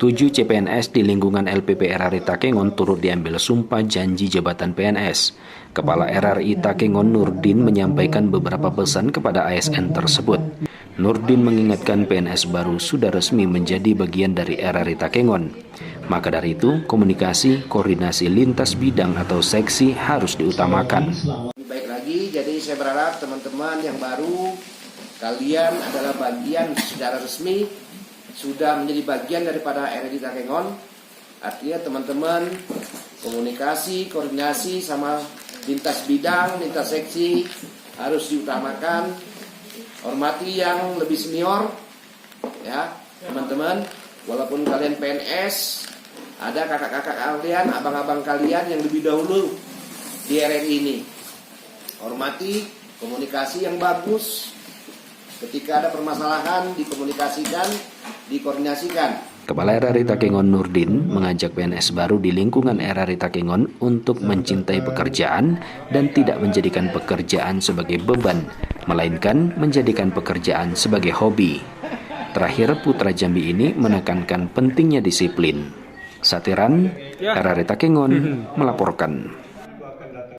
7 CPNS di lingkungan LPP RRI Takengon turut diambil sumpah janji jabatan PNS. Kepala RRI Takengon Nurdin menyampaikan beberapa pesan kepada ASN tersebut. Nurdin mengingatkan PNS baru sudah resmi menjadi bagian dari RRI Takengon. Maka dari itu, komunikasi, koordinasi lintas bidang atau seksi harus diutamakan. Baik lagi, jadi saya berharap teman-teman yang baru, kalian adalah bagian secara resmi sudah menjadi bagian daripada RRI Takengon. Artinya teman-teman komunikasi, koordinasi sama lintas bidang, lintas seksi harus diutamakan. Hormati yang lebih senior, ya teman-teman. Walaupun kalian PNS, ada kakak-kakak kalian, abang-abang kalian yang lebih dahulu di RRI ini. Hormati, komunikasi yang bagus. Ketika ada permasalahan, dikomunikasikan, dikoordinasikan. Kepala RRI Takengon Nurdin mengajak PNS baru di lingkungan RRI Takengon untuk mencintai pekerjaan dan tidak menjadikan pekerjaan sebagai beban, melainkan menjadikan pekerjaan sebagai hobi. Terakhir, Putra Jambi ini menekankan pentingnya disiplin. Satiran, RRI Takengon melaporkan.